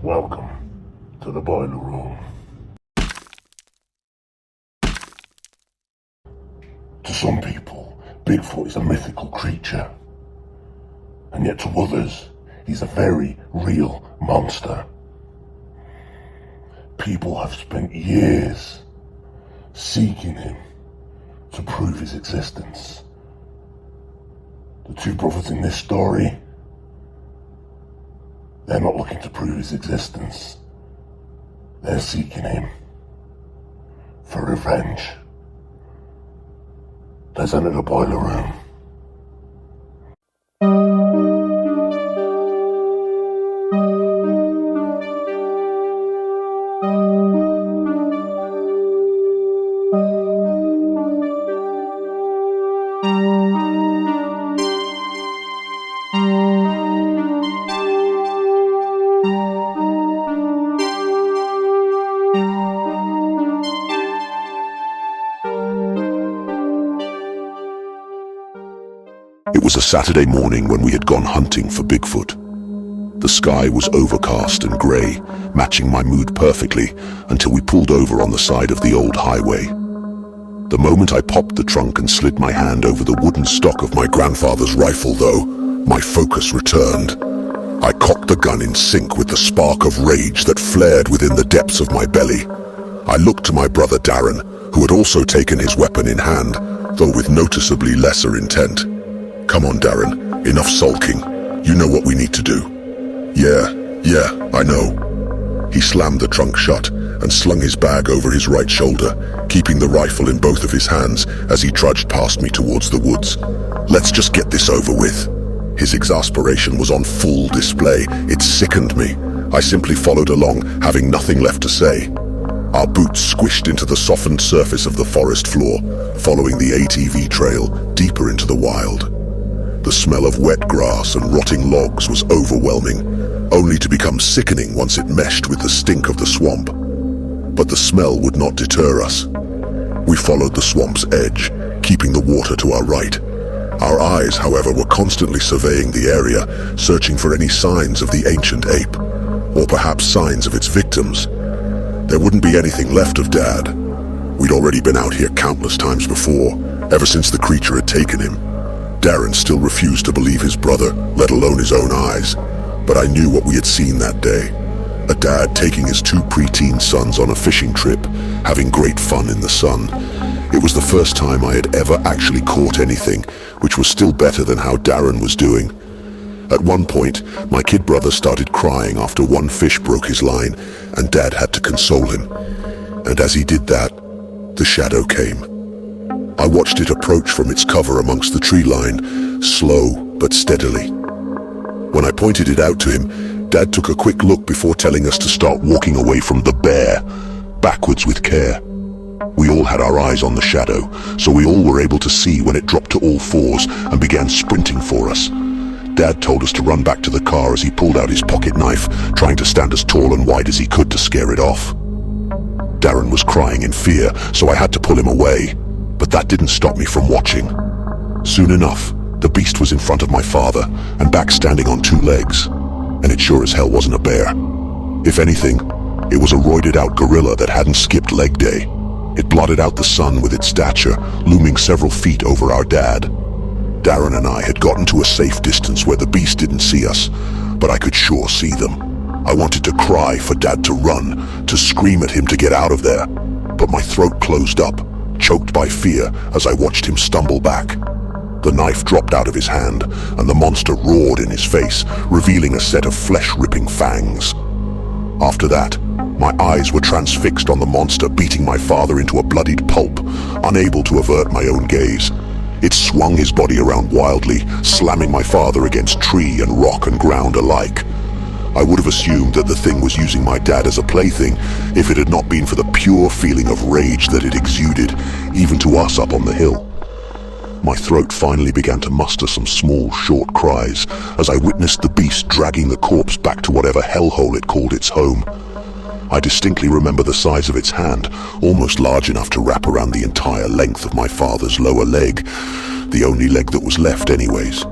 Welcome to the boiler room. To some people, Bigfoot is a mythical creature. And yet to others, he's a very real monster. People have spent years seeking him to prove his existence. The two brothers in this story, they're not looking to prove his existence. They're seeking him for revenge. Let's enter the boiler room. It was a Saturday morning when we had gone hunting for Bigfoot. The sky was overcast and grey, matching my mood perfectly until we pulled over on the side of the old highway. The moment I popped the trunk and slid my hand over the wooden stock of my grandfather's rifle, though, my focus returned. I cocked the gun in sync with the spark of rage that flared within the depths of my belly. I looked to my brother Darren, who had also taken his weapon in hand, though with noticeably lesser intent. "Come on, Darren, enough sulking. You know what we need to do." Yeah, I know." He slammed the trunk shut and slung his bag over his right shoulder, keeping the rifle in both of his hands as he trudged past me towards the woods. "Let's just get this over with." His exasperation was on full display. It sickened me. I simply followed along, having nothing left to say. Our boots squished into the softened surface of the forest floor, following the ATV trail deeper into the wild. The smell of wet grass and rotting logs was overwhelming, only to become sickening once it meshed with the stink of the swamp. But the smell would not deter us. We followed the swamp's edge, keeping the water to our right. Our eyes, however, were constantly surveying the area, searching for any signs of the ancient ape, or perhaps signs of its victims. There wouldn't be anything left of Dad. We'd already been out here countless times before, ever since the creature had taken him. Darren still refused to believe his brother, let alone his own eyes. But I knew what we had seen that day. A dad taking his two preteen sons on a fishing trip, having great fun in the sun. It was the first time I had ever actually caught anything, which was still better than how Darren was doing. At one point, my kid brother started crying after one fish broke his line, and Dad had to console him. And as he did that, the shadow came. I watched it approach from its cover amongst the tree line, slow but steadily. When I pointed it out to him, Dad took a quick look before telling us to start walking away from the bear, backwards with care. We all had our eyes on the shadow, so we all were able to see when it dropped to all fours and began sprinting for us. Dad told us to run back to the car as he pulled out his pocket knife, trying to stand as tall and wide as he could to scare it off. Darren was crying in fear, so I had to pull him away. But that didn't stop me from watching. Soon enough, the beast was in front of my father and back standing on two legs. And it sure as hell wasn't a bear. If anything, it was a roided out gorilla that hadn't skipped leg day. It blotted out the sun with its stature, looming several feet over our dad. Darren and I had gotten to a safe distance where the beast didn't see us, but I could sure see them. I wanted to cry for Dad to run, to scream at him to get out of there, but my throat closed up, choked by fear as I watched him stumble back. The knife dropped out of his hand, and the monster roared in his face, revealing a set of flesh-ripping fangs. After that, my eyes were transfixed on the monster beating my father into a bloodied pulp, unable to avert my own gaze. It swung his body around wildly, slamming my father against tree and rock and ground alike. I would have assumed that the thing was using my dad as a plaything if it had not been for the pure feeling of rage that it exuded, even to us up on the hill. My throat finally began to muster some small, short cries as I witnessed the beast dragging the corpse back to whatever hellhole it called its home. I distinctly remember the size of its hand, almost large enough to wrap around the entire length of my father's lower leg, the only leg that was left anyways.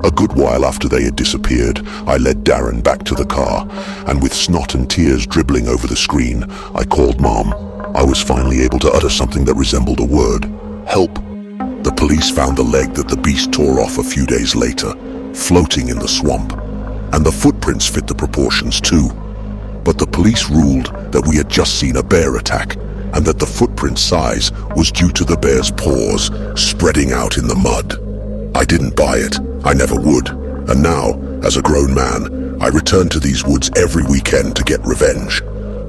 A good while after they had disappeared, I led Darren back to the car, and with snot and tears dribbling over the screen, I called Mom. I was finally able to utter something that resembled a word. Help. The police found the leg that the beast tore off a few days later, floating in the swamp, and the footprints fit the proportions too. But the police ruled that we had just seen a bear attack, and that the footprint size was due to the bear's paws spreading out in the mud. I didn't buy it. I never would. And now, as a grown man, I return to these woods every weekend to get revenge.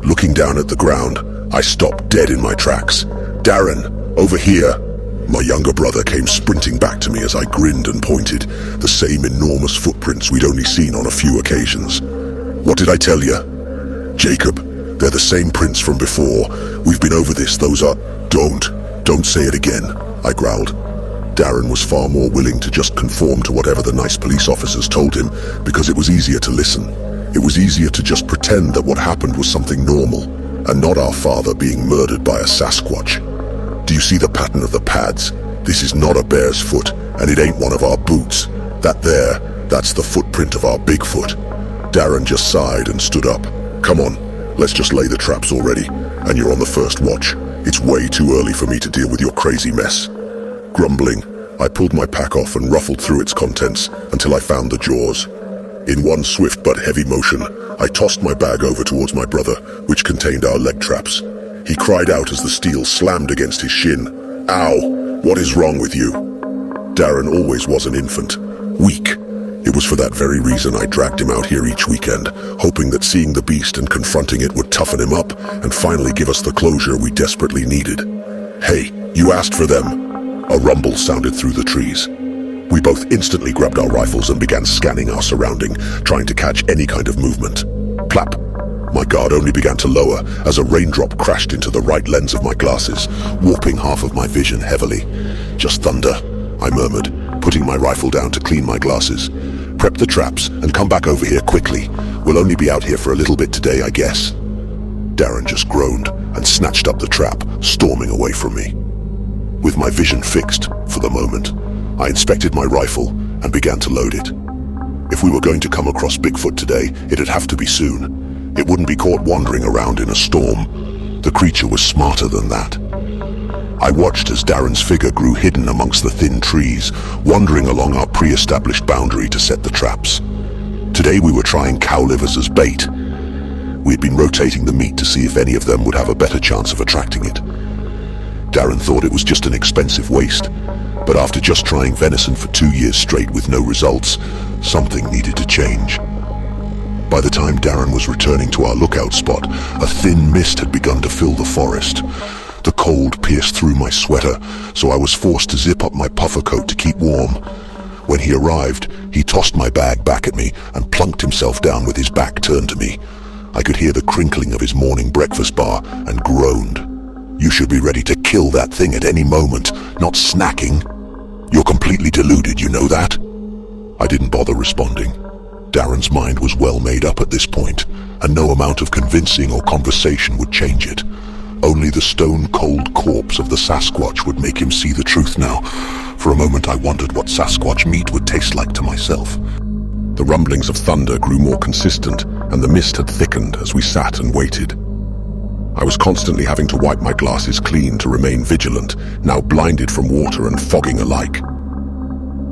Looking down at the ground, I stopped dead in my tracks. Darren, over here. My younger brother came sprinting back to me as I grinned and pointed, the same enormous footprints we'd only seen on a few occasions. What did I tell you? Jacob, they're the same prints from before. We've been over this, those are... Don't say it again, I growled. Darren was far more willing to just conform to whatever the nice police officers told him, because it was easier to listen. It was easier to just pretend that what happened was something normal, and not our father being murdered by a Sasquatch. Do you see the pattern of the pads? This is not a bear's foot, and it ain't one of our boots. That there, that's the footprint of our Bigfoot. Darren just sighed and stood up. Come on, let's just lay the traps already, and you're on the first watch. It's way too early for me to deal with your crazy mess. Grumbling, I pulled my pack off and ruffled through its contents until I found the jaws. In one swift but heavy motion, I tossed my bag over towards my brother, which contained our leg traps. He cried out as the steel slammed against his shin. Ow! What is wrong with you? Darren always was an infant. Weak. It was for that very reason I dragged him out here each weekend, hoping that seeing the beast and confronting it would toughen him up and finally give us the closure we desperately needed. Hey, you asked for them. A rumble sounded through the trees. We both instantly grabbed our rifles and began scanning our surrounding, trying to catch any kind of movement. Plap! My guard only began to lower as a raindrop crashed into the right lens of my glasses, warping half of my vision heavily. Just thunder, I murmured, putting my rifle down to clean my glasses. Prep the traps and come back over here quickly. We'll only be out here for a little bit today, I guess. Darren just groaned and snatched up the trap, storming away from me. With my vision fixed, for the moment, I inspected my rifle and began to load it. If we were going to come across Bigfoot today, it'd have to be soon. It wouldn't be caught wandering around in a storm. The creature was smarter than that. I watched as Darren's figure grew hidden amongst the thin trees, wandering along our pre-established boundary to set the traps. Today we were trying cow livers as bait. We had been rotating the meat to see if any of them would have a better chance of attracting it. Darren thought it was just an expensive waste, but after just trying venison for 2 years straight with no results, something needed to change. By the time Darren was returning to our lookout spot, a thin mist had begun to fill the forest. The cold pierced through my sweater, so I was forced to zip up my puffer coat to keep warm. When he arrived, he tossed my bag back at me and plunked himself down with his back turned to me. I could hear the crinkling of his morning breakfast bar and groaned. You should be ready to kill that thing at any moment, not snacking. You're completely deluded, you know that? I didn't bother responding. Darren's mind was well made up at this point, and no amount of convincing or conversation would change it. Only the stone-cold corpse of the Sasquatch would make him see the truth now. For a moment I wondered what Sasquatch meat would taste like to myself. The rumblings of thunder grew more consistent, and the mist had thickened as we sat and waited. I was constantly having to wipe my glasses clean to remain vigilant, now blinded from water and fogging alike.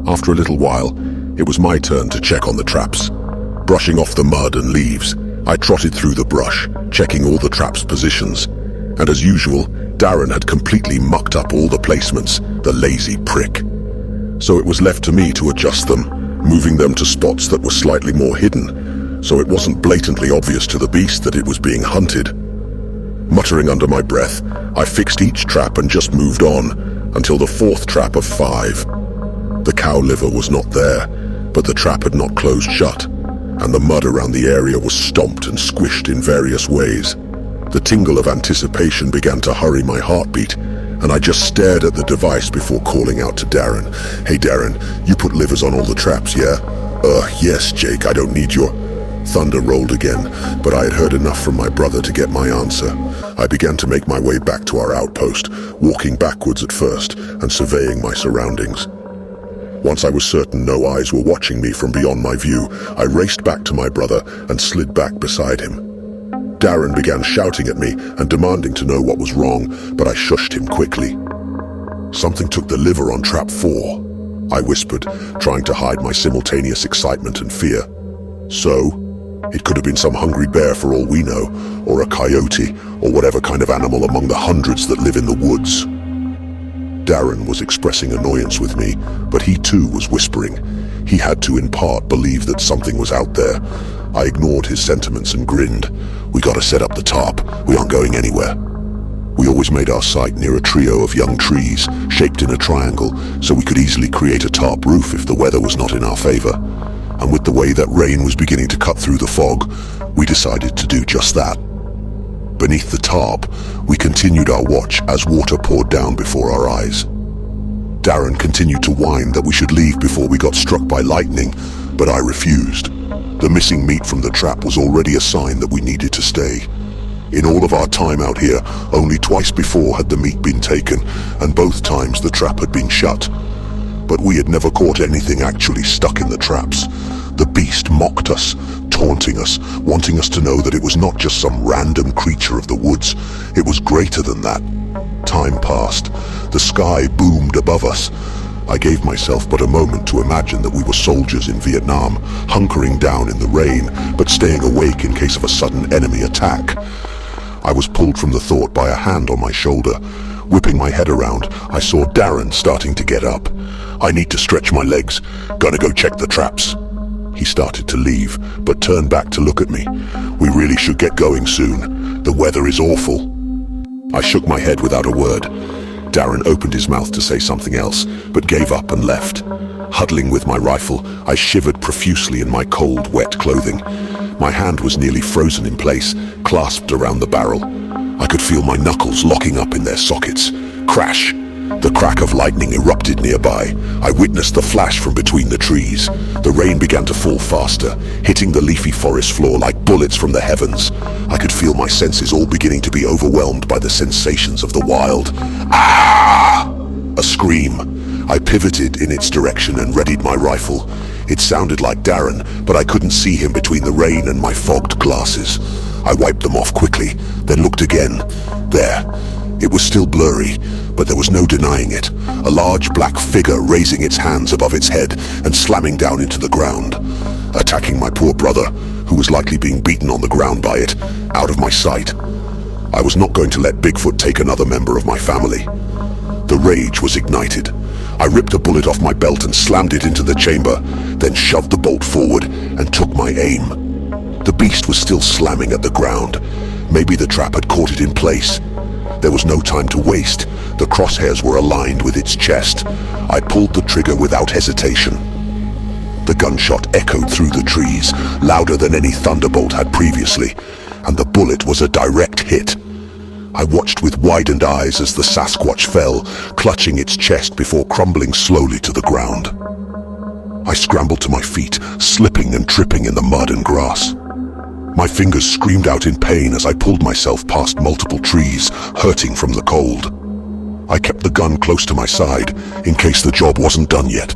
After a little while, it was my turn to check on the traps. Brushing off the mud and leaves, I trotted through the brush, checking all the traps' positions. And as usual, Darren had completely mucked up all the placements, the lazy prick. So it was left to me to adjust them, moving them to spots that were slightly more hidden, so it wasn't blatantly obvious to the beast that it was being hunted. Muttering under my breath, I fixed each trap and just moved on, until the fourth trap of 5. The cow liver was not there, but the trap had not closed shut, and the mud around the area was stomped and squished in various ways. The tingle of anticipation began to hurry my heartbeat, and I just stared at the device before calling out to Darren. Hey Darren, you put livers on all the traps, yeah? Yes, Jake, I don't need your... Thunder rolled again, but I had heard enough from my brother to get my answer. I began to make my way back to our outpost, walking backwards at first and surveying my surroundings. Once I was certain no eyes were watching me from beyond my view, I raced back to my brother and slid back beside him. Darren began shouting at me and demanding to know what was wrong, but I shushed him quickly. "Something took the liver on trap 4, I whispered, trying to hide my simultaneous excitement and fear. So, it could have been some hungry bear for all we know, or a coyote, or whatever kind of animal among the hundreds that live in the woods. Darren was expressing annoyance with me, but he too was whispering. He had to, in part, believe that something was out there. I ignored his sentiments and grinned. "We gotta set up the tarp. We aren't going anywhere." We always made our site near a trio of young trees, shaped in a triangle, so we could easily create a tarp roof if the weather was not in our favor. And with the way that rain was beginning to cut through the fog, we decided to do just that. Beneath the tarp, we continued our watch as water poured down before our eyes. Darren continued to whine that we should leave before we got struck by lightning, but I refused. The missing meat from the trap was already a sign that we needed to stay. In all of our time out here, only twice before had the meat been taken, and both times the trap had been shut. But we had never caught anything actually stuck in the traps. The beast mocked us, taunting us, wanting us to know that it was not just some random creature of the woods. It was greater than that. Time passed. The sky boomed above us. I gave myself but a moment to imagine that we were soldiers in Vietnam, hunkering down in the rain, but staying awake in case of a sudden enemy attack. I was pulled from the thought by a hand on my shoulder. Whipping my head around, I saw Darren starting to get up. "I need to stretch my legs. Gonna go check the traps." He started to leave, but turned back to look at me. "We really should get going soon. The weather is awful." I shook my head without a word. Darren opened his mouth to say something else, but gave up and left. Huddling with my rifle, I shivered profusely in my cold, wet clothing. My hand was nearly frozen in place, clasped around the barrel. I could feel my knuckles locking up in their sockets. Crash! The crack of lightning erupted nearby. I witnessed the flash from between the trees. The rain began to fall faster, hitting the leafy forest floor like bullets from the heavens. I could feel my senses all beginning to be overwhelmed by the sensations of the wild. Ah! A scream. I pivoted in its direction and readied my rifle. It sounded like Darren, but I couldn't see him between the rain and my fogged glasses. I wiped them off quickly, then looked again. There. It was still blurry, but there was no denying it. A large black figure raising its hands above its head and slamming down into the ground, attacking my poor brother, who was likely being beaten on the ground by it, out of my sight. I was not going to let Bigfoot take another member of my family. The rage was ignited. I ripped a bullet off my belt and slammed it into the chamber, then shoved the bolt forward and took my aim. The beast was still slamming at the ground. Maybe the trap had caught it in place. There was no time to waste. The crosshairs were aligned with its chest. I pulled the trigger without hesitation. The gunshot echoed through the trees, louder than any thunderbolt had previously, and the bullet was a direct hit. I watched with widened eyes as the Sasquatch fell, clutching its chest before crumbling slowly to the ground. I scrambled to my feet, slipping and tripping in the mud and grass. My fingers screamed out in pain as I pulled myself past multiple trees, hurting from the cold. I kept the gun close to my side, in case the job wasn't done yet.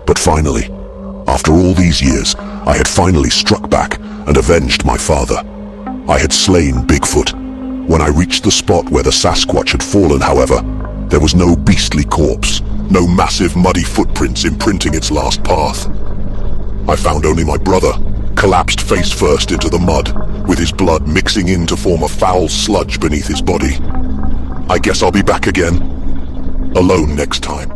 But finally, after all these years, I had finally struck back and avenged my father. I had slain Bigfoot. When I reached the spot where the Sasquatch had fallen, however, there was no beastly corpse, no massive muddy footprints imprinting its last path. I found only my brother, collapsed face first into the mud, with his blood mixing in to form a foul sludge beneath his body. I guess I'll be back again, alone next time.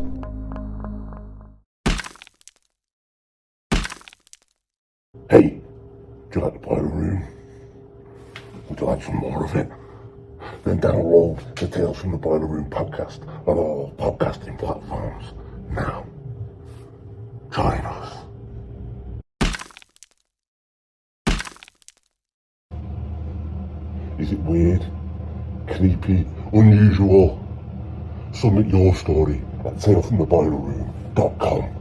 Hey, do you like the boiler room? Would you like some more of it? Then download the Tales from the Boiler Room podcast on all podcasting platforms now. Join us. Is it weird, creepy, unusual? Submit your story at talesfromtheboilerroom.com.